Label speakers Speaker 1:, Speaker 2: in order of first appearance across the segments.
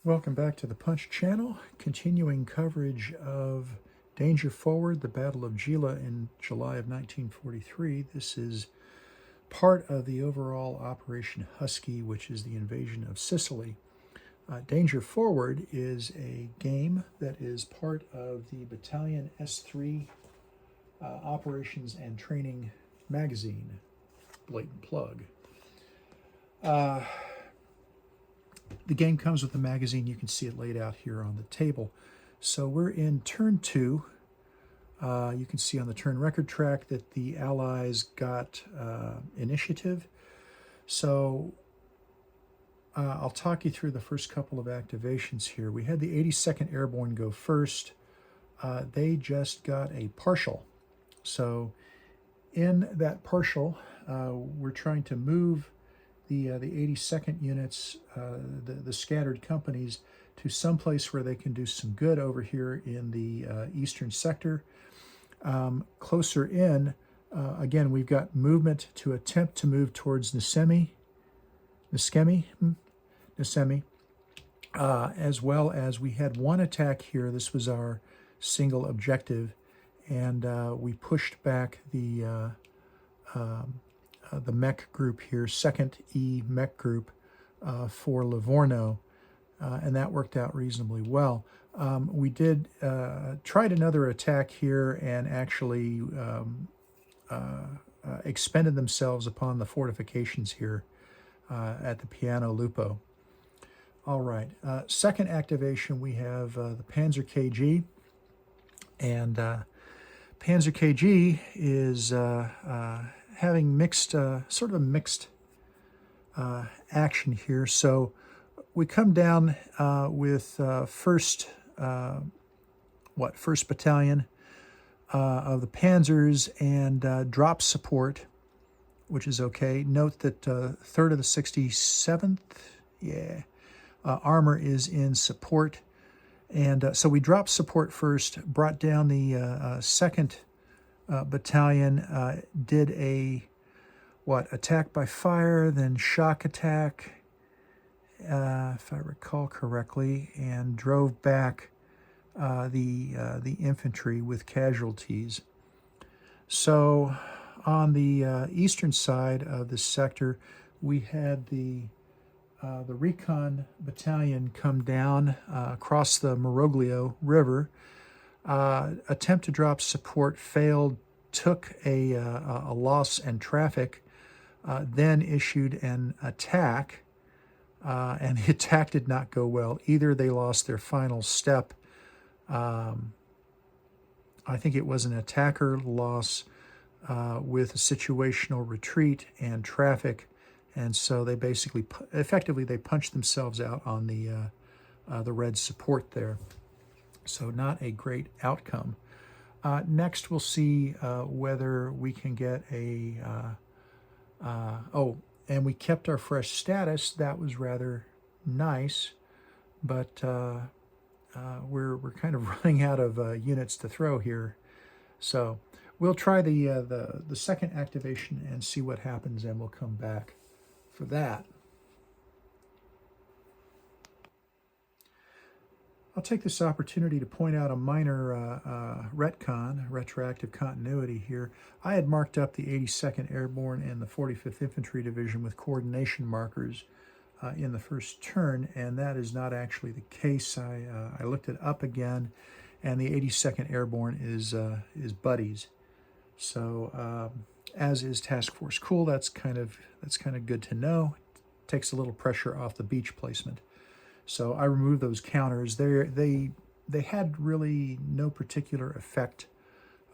Speaker 1: Welcome back to the Punch channel, continuing coverage of Danger Forward, the Battle of Gela in July of 1943. This is part of the overall Operation Husky, which is the invasion of Sicily. Danger Forward is a game that is part of the Battalion S3 Operations and Training magazine. Blatant plug. The game comes with the magazine. You can see it laid out here on the table. So we're in turn 2. You can see on the turn record track that the Allies got initiative. So I'll talk you through the first couple of activations here. We had the 82nd Airborne go first. They just got a partial. So in that partial, we're trying to move the 82nd units, the scattered companies, to someplace where they can do some good over here in the eastern sector. Closer in, again, we've got movement to attempt to move towards Nisemi, as well as we had one attack here. This was our single objective, and we pushed back the mech group here, 2nd E mech group for Livorno, and that worked out reasonably well. We did tried another attack here and actually expended themselves upon the fortifications here at the Piano Lupo. All right, second activation, we have the Panzer KG, and Panzer KG is having mixed, sort of a mixed action here. So we come down with 1st Battalion of the Panzers and drop support, which is okay. Note that 3rd of the 67th, armor is in support. And so we dropped support first, brought down the 2nd Battalion, did a attack by fire, then shock attack, if I recall correctly, and drove back the infantry with casualties. So on the eastern side of this sector, we had the recon battalion come down across the Moroglio River. Attempt to drop support failed, took a loss and traffic, then issued an attack, and the attack did not go well. Either they lost their final step. I think it was an attacker loss with a situational retreat and traffic, and so they basically, effectively, they punched themselves out on the red support there. So not a great outcome. Next, we'll see whether we can get a... and we kept our fresh status. That was rather nice, but we're kind of running out of units to throw here. So we'll try the second activation and see what happens, and we'll come back for that. I'll take this opportunity to point out a minor retcon, retroactive continuity here. I had marked up the 82nd Airborne and the 45th Infantry Division with coordination markers in the first turn, and that is not actually the case. I looked it up again, and the 82nd Airborne is buddies. So as is Task Force Cool. That's kind of good to know. It takes a little pressure off the beach placement. So I removed those counters. They had really no particular effect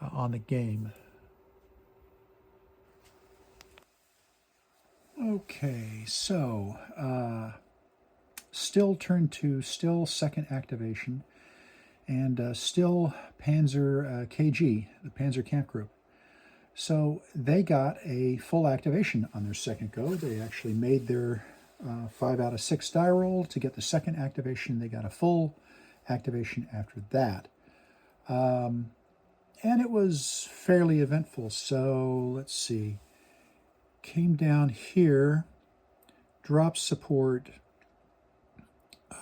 Speaker 1: on the game. Okay, so still turn 2, still second activation, and still Panzer KG, the Panzer Camp Group. So they got a full activation on their second go. They actually made their 5 out of 6 die roll to get the second activation. They got a full activation after that. And it was fairly eventful. So let's see. Came down here, dropped support,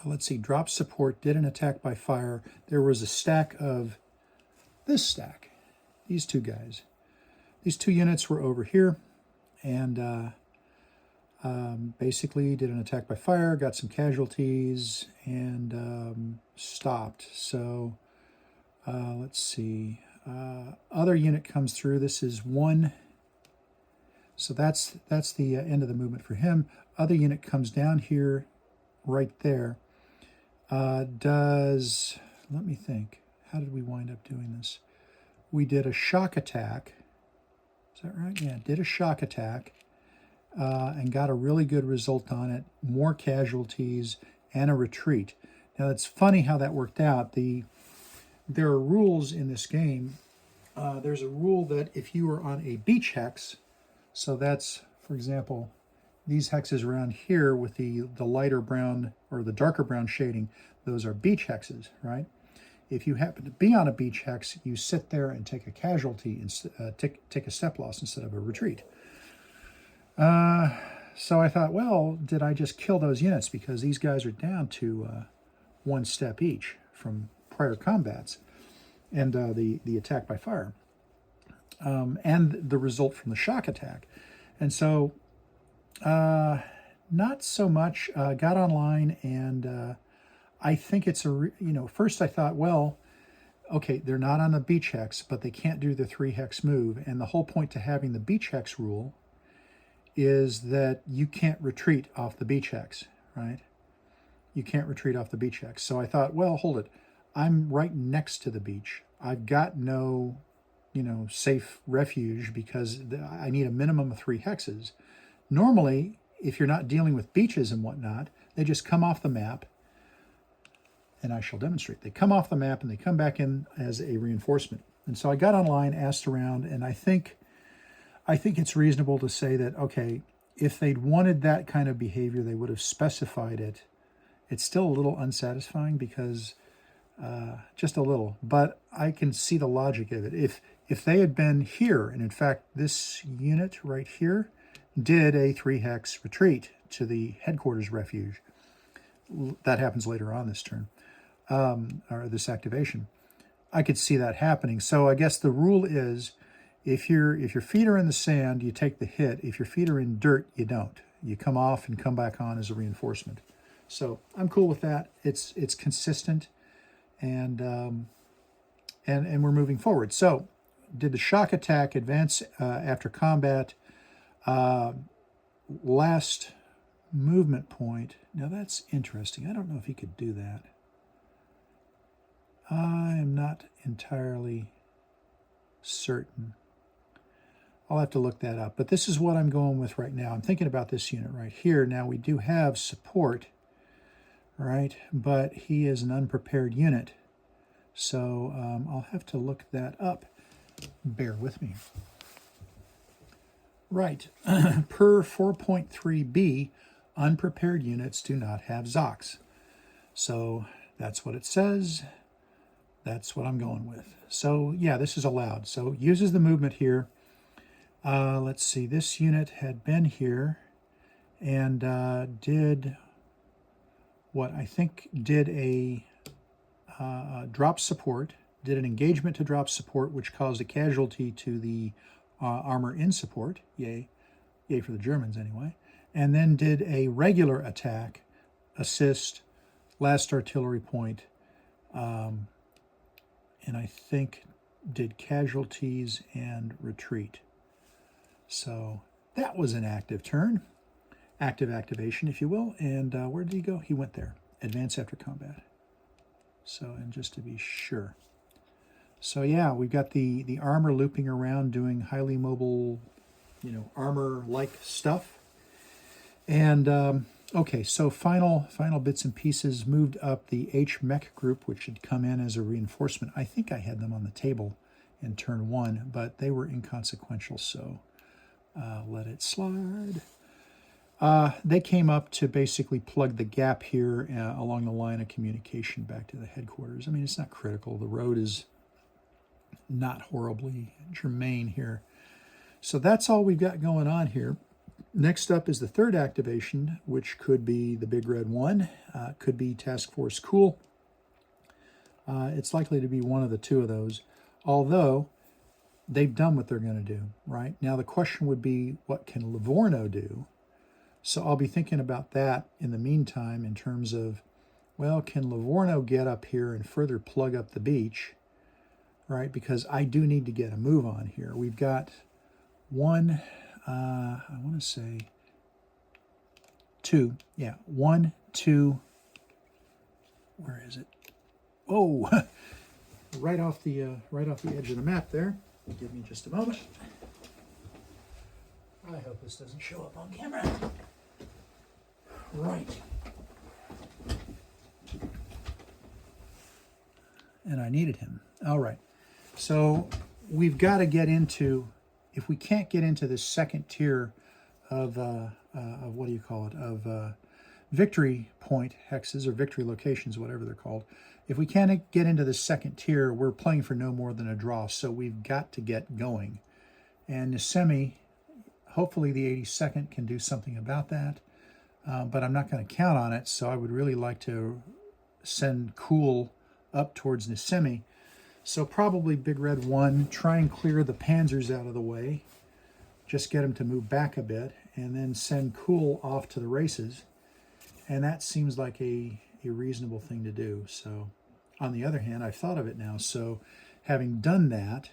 Speaker 1: let's see, dropped support, did an attack by fire. There was a stack of this stack, these two guys. These two units were over here, and basically did an attack by fire, got some casualties, and stopped. So let's see. Other unit comes through. This is one. So that's the end of the movement for him. Other unit comes down here, right there. Let me think. How did we wind up doing this? We did a shock attack. Is that right? Yeah, did a shock attack and got a really good result on it. More casualties and a retreat. Now, it's funny how that worked out. There are rules in this game. There's a rule that if you are on a beach hex, so that's, for example, these hexes around here with the lighter brown or the darker brown shading, those are beach hexes, right? If you happen to be on a beach hex, you sit there and take a casualty, and take a step loss instead of a retreat. So I thought, well, did I just kill those units? Because these guys are down to 1 step each from prior combats and the attack by fire and the result from the shock attack. And so not so much. Got online, and I think it's first I thought, well, okay, they're not on the beach hex, but they can't do the 3 hex move. And the whole point to having the beach hex rule is that you can't retreat off the beach hex, right? You can't retreat off the beach hex. So I thought, well, hold it. I'm right next to the beach. I've got no, safe refuge because I need a minimum of 3 hexes. Normally, if you're not dealing with beaches and whatnot, they just come off the map, and I shall demonstrate. They come off the map and they come back in as a reinforcement. And so I got online, asked around, and I think it's reasonable to say that, okay, if they'd wanted that kind of behavior, they would have specified it. It's still a little unsatisfying because just a little, but I can see the logic of it. If they had been here, and in fact, this unit right here did a 3 hex retreat to the headquarters refuge. That happens later on this turn, or this activation. I could see that happening. So I guess the rule is, if your feet are in the sand, you take the hit. If your feet are in dirt, you don't. You come off and come back on as a reinforcement. So I'm cool with that. It's consistent, and we're moving forward. So did the shock attack, advance after combat, last movement point. Now that's interesting. I don't know if he could do that. I am not entirely certain. I'll have to look that up. But this is what I'm going with right now. I'm thinking about this unit right here. Now we do have support, right? But he is an unprepared unit. So I'll have to look that up. Bear with me. Right. Per 4.3b, unprepared units do not have ZOCs. So that's what it says. That's what I'm going with. So yeah, this is allowed. So uses the movement here. Let's see, this unit had been here and did what I think did a drop support, did an engagement to drop support, which caused a casualty to the armor in support. Yay. Yay for the Germans anyway. And then did a regular attack, assist, last artillery point, and I think did casualties and retreat. So that was an active turn, active activation, if you will. And where did he go? He went there, advance after combat. So, and just to be sure. So yeah, we've got the armor looping around doing highly mobile, armor-like stuff. And okay, so final bits and pieces. Moved up the H-Mech group, which had come in as a reinforcement. I think I had them on the table in turn 1, but they were inconsequential, so let it slide. They came up to basically plug the gap here along the line of communication back to the headquarters. I mean, it's not critical. The road is not horribly germane here. So that's all we've got going on here. Next up is the third activation, which could be the Big Red 1, could be Task Force Cool. It's likely to be one of the two of those, although they've done what they're going to do, right? Now the question would be, what can Livorno do? So I'll be thinking about that in the meantime in terms of, well, can Livorno get up here and further plug up the beach, right? Because I do need to get a move on here. We've got one, I want to say two. Yeah, 1, 2, where is it? Oh, right off the edge of the map there. Give me just a moment. I hope this doesn't show up on camera. Right. And I needed him. All right. So we've got to get into, if we can't get into this second tier of what do you call it, of victory point hexes or victory locations, whatever they're called. If we can't get into the second tier, we're playing for no more than a draw. So we've got to get going. And Nisemi, hopefully the 82nd can do something about that. But I'm not going to count on it. So I would really like to send Cool up towards Nisemi. So probably Big Red 1, try and clear the Panzers out of the way. Just get them to move back a bit. And then send Cool off to the races. And that seems like a reasonable thing to do. So on the other hand, I've thought of it now. So having done that,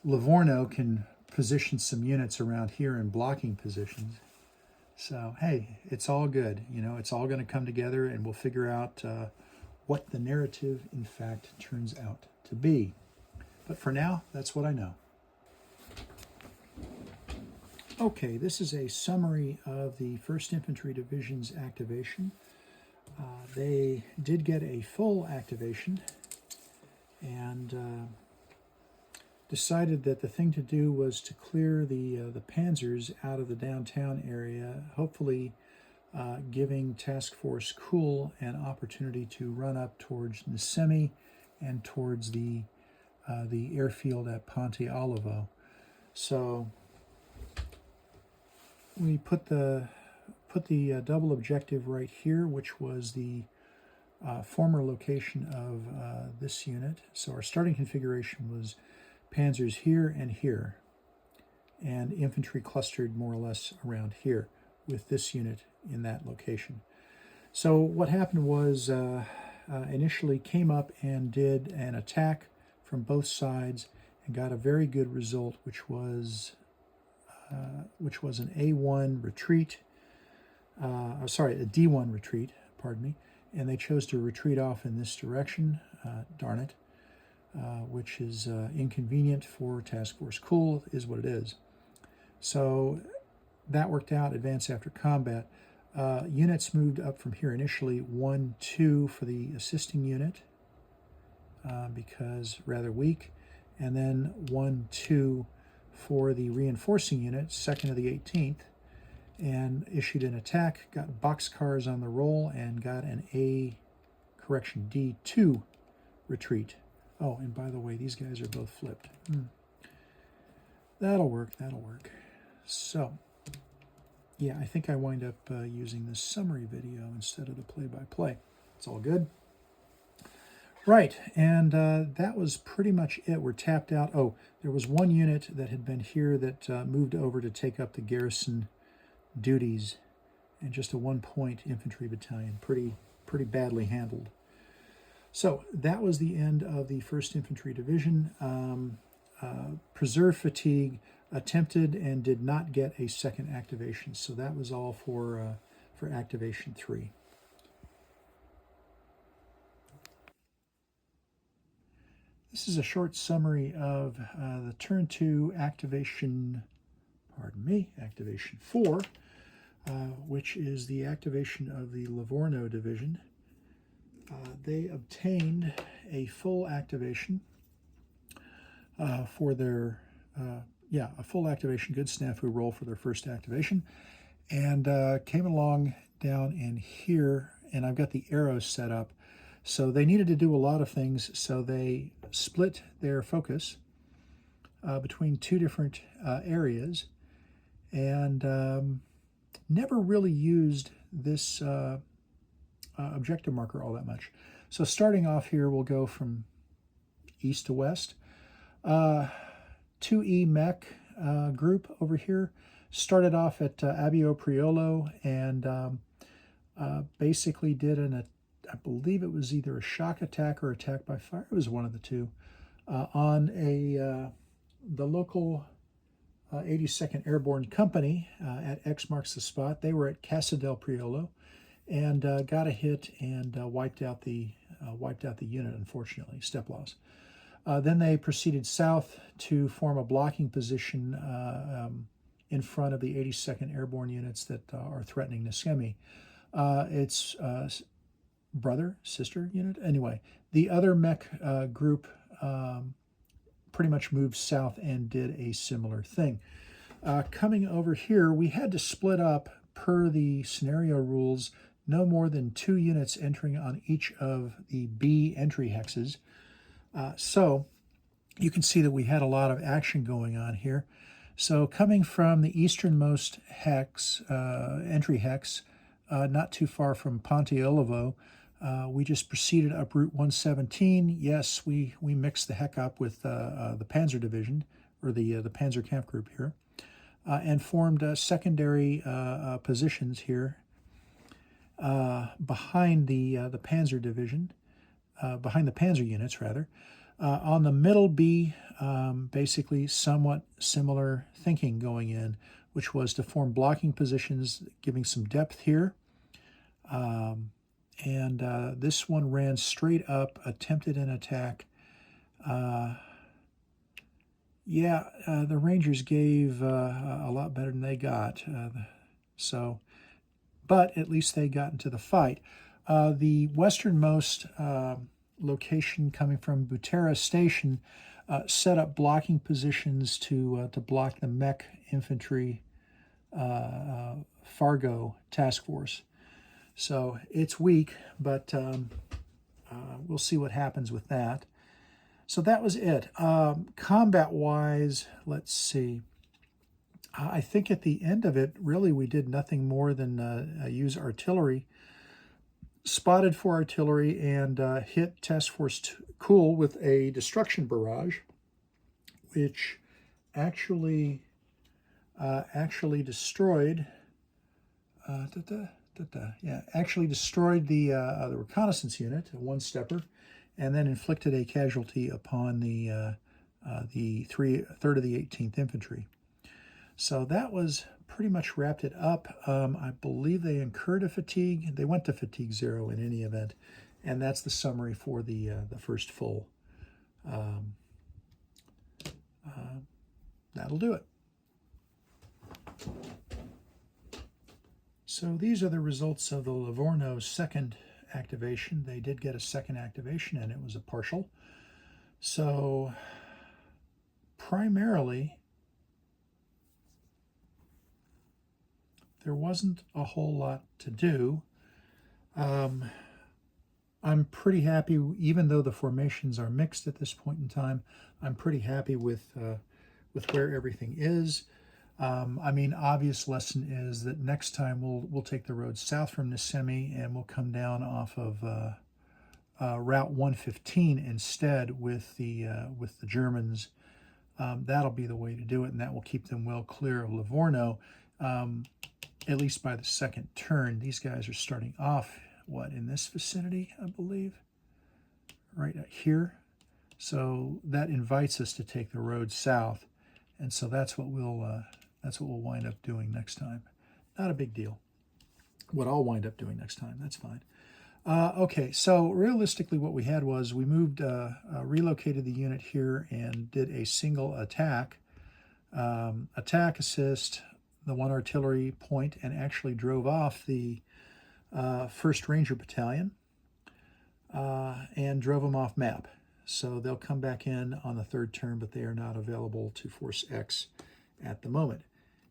Speaker 1: Livorno can position some units around here in blocking positions. So, hey, it's all good. You know, it's all going to come together and we'll figure out what the narrative, in fact, turns out to be. But for now, that's what I know. Okay, this is a summary of the 1st Infantry Division's activation. They did get a full activation and decided that the thing to do was to clear the Panzers out of the downtown area, hopefully giving Task Force Cool an opportunity to run up towards Nisemi and towards the airfield at Ponte Olivo. So we put the double objective right here, which was the former location of this unit. So our starting configuration was Panzers here and here, and infantry clustered more or less around here with this unit in that location. So what happened was initially came up and did an attack from both sides and got a very good result, which was an A1 retreat, a D1 retreat, pardon me, and they chose to retreat off in this direction, darn it, which is inconvenient for Task Force Cool, is what it is. So that worked out, advance after combat. Units moved up from here initially, 1, 2 for the assisting unit, because rather weak, and then 1, 2 for the reinforcing unit, 2nd of the 18th, and issued an attack, got boxcars on the roll, and got an D2 retreat. Oh, and by the way, these guys are both flipped. That'll work. So, yeah, I think I wind up using this summary video instead of the play-by-play. It's all good. Right, and that was pretty much it. We're tapped out. Oh, there was one unit that had been here that moved over to take up the garrison duties, and just a 1-point infantry battalion. Pretty badly handled. So that was the end of the 1st Infantry Division. Preserve fatigue, attempted and did not get a second activation. So that was all for activation 3. This is a short summary of the turn 2 activation, activation 4, which is the activation of the Livorno Division. They obtained a full activation for their, a full activation, good snafu roll for their first activation, and came along down in here, and I've got the arrows set up. So they needed to do a lot of things, so they split their focus between 2 different areas, and never really used this objective marker all that much. So starting off here, we'll go from east to west. 2E mech group over here started off at Abio Priolo and basically did I believe it was either a shock attack or attack by fire. It was one of the two on the local 82nd Airborne Company at X marks the spot. They were at Casa del Priolo and got a hit and wiped out the unit, unfortunately, step loss. Then they proceeded south to form a blocking position in front of the 82nd Airborne units that are threatening Nisquemi. It's brother, sister unit. Anyway, the other mech group pretty much moved south and did a similar thing. Coming over here, we had to split up per the scenario rules, no more than 2 units entering on each of the B entry hexes. So you can see that we had a lot of action going on here. So coming from the easternmost hex, entry hex, not too far from Ponte Olivo, we just proceeded up Route 117. Yes, we mixed the heck up with the Panzer Division, or the Panzer Camp Group here, and formed secondary positions here behind the Panzer Division, behind the Panzer units, rather. On the middle B, basically somewhat similar thinking going in, which was to form blocking positions, giving some depth here. And this one ran straight up, attempted an attack. The Rangers gave a lot better than they got. But at least they got into the fight. The westernmost location coming from Butera Station set up blocking positions to block the mech infantry Fargo task force. So it's weak, but we'll see what happens with that. So that was it. Combat-wise, let's see. I think at the end of it, really, we did nothing more than use artillery, spotted for artillery, and hit Task Force Cool with a destruction barrage, which actually destroyed. Actually destroyed the reconnaissance unit, a one-stepper, and then inflicted a casualty upon the 3rd of the 18th Infantry. So that was pretty much wrapped it up. I believe they incurred a fatigue. They went to fatigue 0 in any event, and that's the summary for the first full. That'll do it. So these are the results of the Livorno second activation. They did get a second activation, and it was a partial. So primarily, there wasn't a whole lot to do. I'm pretty happy, even though the formations are mixed at this point in time, I'm pretty happy with where everything is. I mean, obvious lesson is that next time we'll take the road south from Nisemi and we'll come down off of Route 115 instead with the Germans. That'll be the way to do it, and that will keep them well clear of Livorno, at least by the second turn. These guys are starting off, in this vicinity, I believe, right here. So that invites us to take the road south, and so that's what we'll wind up doing next time. Not a big deal. What I'll wind up doing next time, that's fine. Okay, so realistically what we had was we moved, relocated the unit here and did a single attack, attack assist, the 1 artillery point, and actually drove off the 1st Ranger Battalion and drove them off map. So they'll come back in on the 3rd turn, but they are not available to Force X at the moment.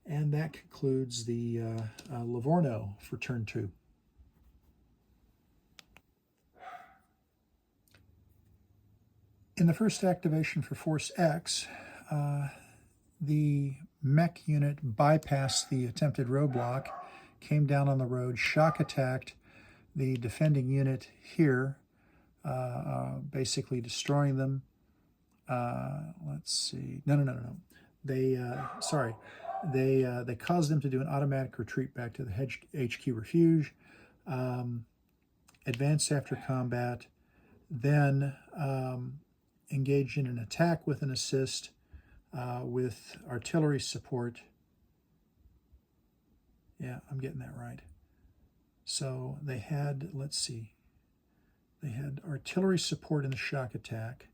Speaker 1: And that concludes the Livorno for turn 2. In the first activation for Force X, the mech unit bypassed the attempted roadblock, came down on the road, shock attacked the defending unit here, basically destroying them. Let's see. No. They caused them to do an automatic retreat back to the HQ refuge. Advanced after combat, then engaged in an attack with an assist with artillery support. Yeah, I'm getting that right. So they had, let's see, they had artillery support in the shock attack.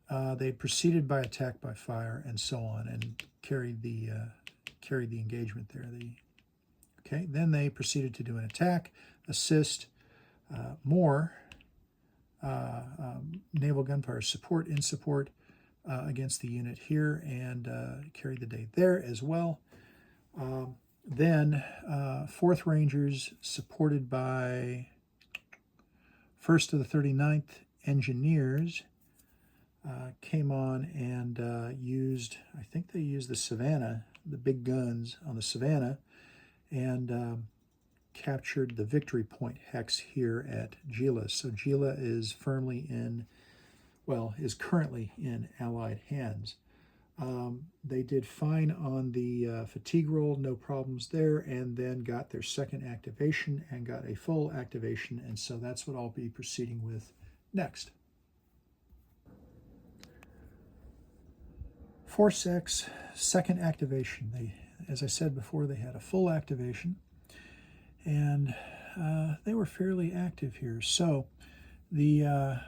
Speaker 1: They proceeded by attack by fire and so on, and carried the engagement there. Okay, then they proceeded to do an attack, assist, more naval gunfire support in support against the unit here, and carried the day there as well. Then 4th Rangers, supported by 1st of the 39th Engineers, came on and used, I think they used the Savannah, the big guns on the Savannah, and captured the victory point hex here at Gela. So Gela is firmly in, well, is currently in Allied hands. They did fine on the fatigue roll, no problems there, and then got their second activation and got a full activation, and so that's what I'll be proceeding with next. Force X, second activation. They, as I said before, they had a full activation, and they were fairly active here. So the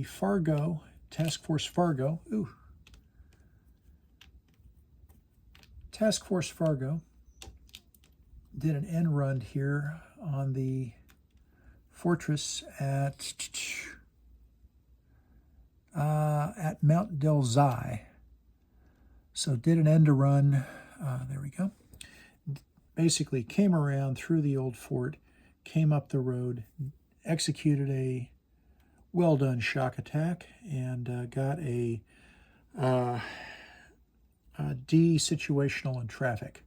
Speaker 1: Fargo, Task Force Fargo, Task Force Fargo did an end run here on the fortress at Mount Del Zai. So did an end run, there we go. Basically came around through the old fort, came up the road, executed a well-done shock attack, and got a de-situational in traffic.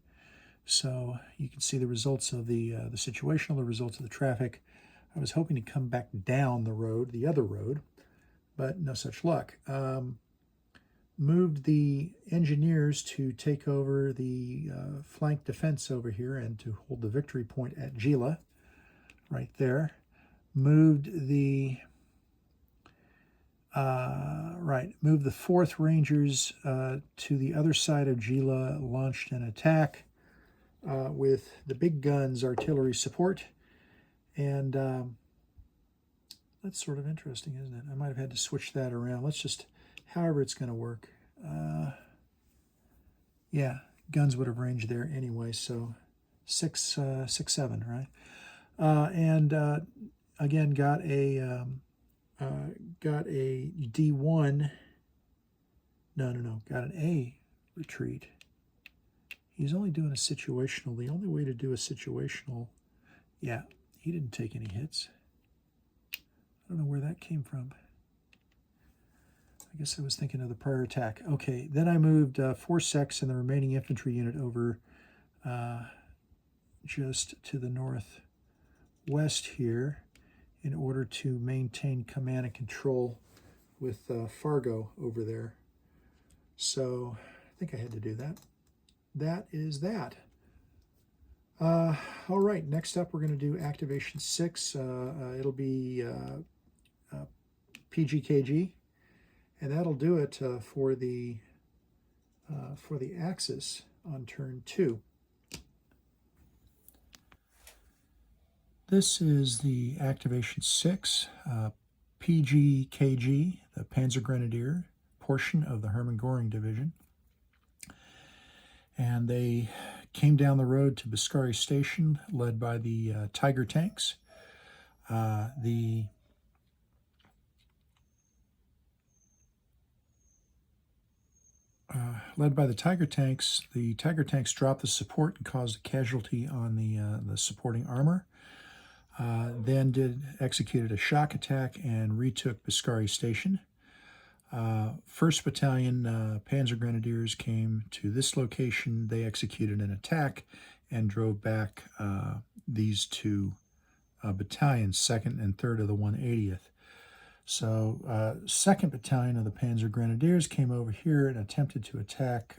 Speaker 1: So you can see the results of the situational, the results of the traffic. I was hoping to come back down the road, the other road, but no such luck. Moved the engineers to take over the flank defense over here and to hold the victory point at Gela, right there. Moved the moved the 4th Rangers to the other side of Gela, launched an attack with the big guns artillery support, and that's sort of interesting, isn't it? I might have had to switch that around. Let's just, however it's going to work. Yeah, guns would have ranged there anyway, so 6-7, right? And again, got a D1. No, got an A retreat. He's only doing a situational. The only way to do a situational, yeah, he didn't take any hits. I don't know where that came from. I guess I was thinking of the prior attack. Okay, then I moved Force X and the remaining infantry unit over just to the northwest here in order to maintain command and control with Fargo over there. So I think I had to do that. That is that. All right, next up we're going to do Activation 6. It'll be PGKG. And that'll do it for the Axis on turn 2. This is the Activation 6, PGKG, the Panzer Grenadier portion of the Hermann Göring Division. And they came down the road to Biscari Station, led by the Tiger tanks. Led by the Tiger tanks dropped the support and caused a casualty on the supporting armor. Then executed a shock attack and retook Biscari Station. 1st Battalion Panzer Grenadiers came to this location. They executed an attack and drove back these two battalions, 2nd and 3rd of the 180th. So 2nd Battalion of the Panzer Grenadiers came over here and attempted to attack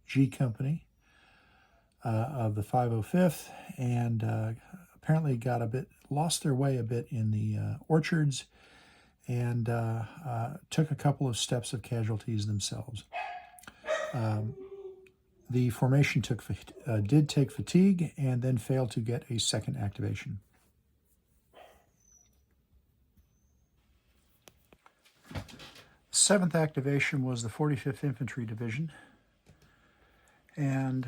Speaker 1: G Company of the 505th, and apparently lost their way a bit in the orchards, and took a couple of steps of casualties themselves. The formation did take fatigue and then failed to get a second activation. The 7th activation was the 45th Infantry Division, and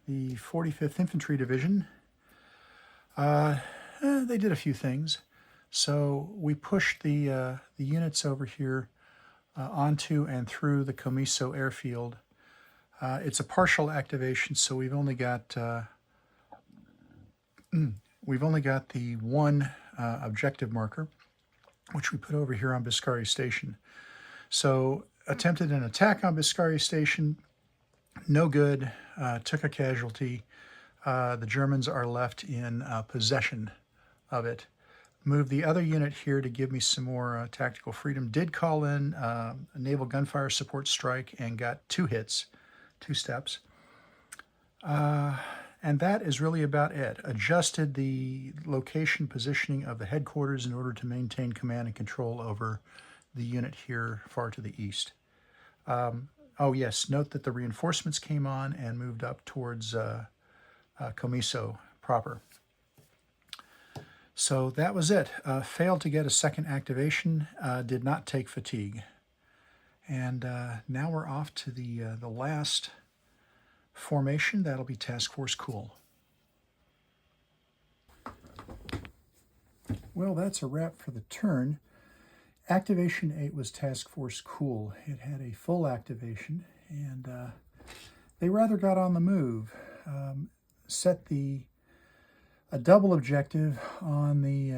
Speaker 1: the 45th Infantry Division, they did a few things. So we pushed the units over here onto and through the Comiso airfield. It's a partial activation, so we've only got the one objective marker, which we put over here on Biscari Station. So attempted an attack on Biscari Station, no good, took a casualty. The Germans are left in possession of it. Moved the other unit here to give me some more tactical freedom. Did call in a naval gunfire support strike and got 2 hits, 2 steps. And that is really about it. Adjusted the location positioning of the headquarters in order to maintain command and control over the unit here far to the east. Oh yes, note that the reinforcements came on and moved up towards Comiso proper. So that was it. Failed to get a second activation, did not take fatigue. And now we're off to the last formation. That'll be Task Force Cool. Well, that's a wrap for the turn. Activation 8 was Task Force Cool. It had a full activation, and they rather got on the move. Set a double objective on the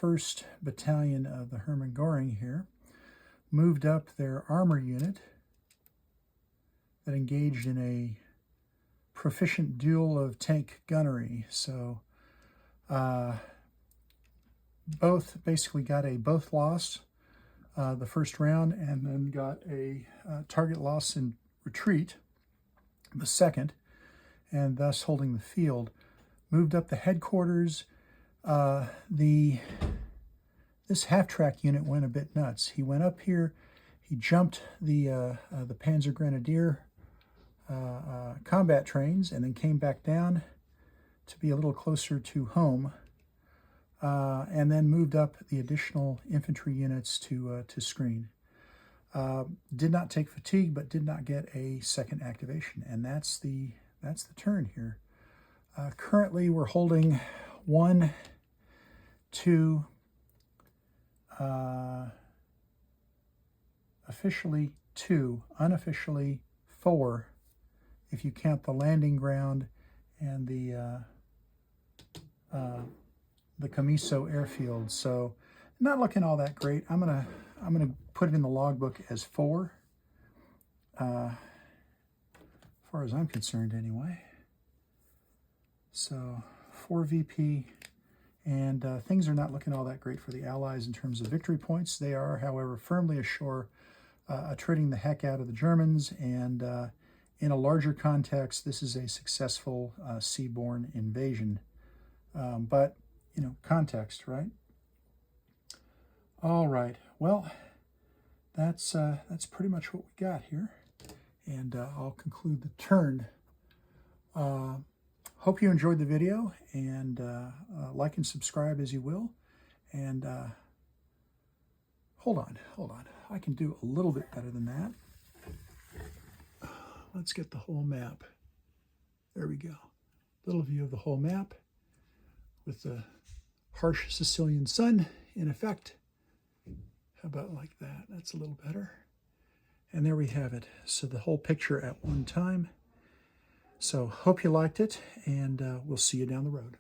Speaker 1: 1st Battalion of the Hermann Göring here. Moved up their armor unit that engaged in a proficient duel of tank gunnery. So both basically got both lost the first round, and then got a target loss in retreat the second, and thus holding the field. Moved up the headquarters. This half-track unit went a bit nuts. He went up here, he jumped the Panzer Grenadier combat trains, and then came back down to be a little closer to home, and then moved up the additional infantry units to screen. Did not take fatigue, but did not get a second activation, and that's the turn here. Currently, we're holding 1, 2, officially 2, unofficially 4, if you count the landing ground and the Comiso airfield. So not looking all that great. I'm gonna put it in the logbook as 4, as far as I'm concerned anyway. So 4 VP, and things are not looking all that great for the Allies in terms of victory points. They are, however, firmly ashore, attriting the heck out of the Germans, and in a larger context, this is a successful seaborne invasion. But, you know, context, right? All right, well, that's pretty much what we got here, and I'll conclude the turn. Hope you enjoyed the video, and like and subscribe as you will. And hold on. I can do a little bit better than that. Let's get the whole map. There we go. Little view of the whole map with the harsh Sicilian sun in effect. How about like that? That's a little better. And there we have it. So the whole picture at one time. So hope you liked it, and we'll see you down the road.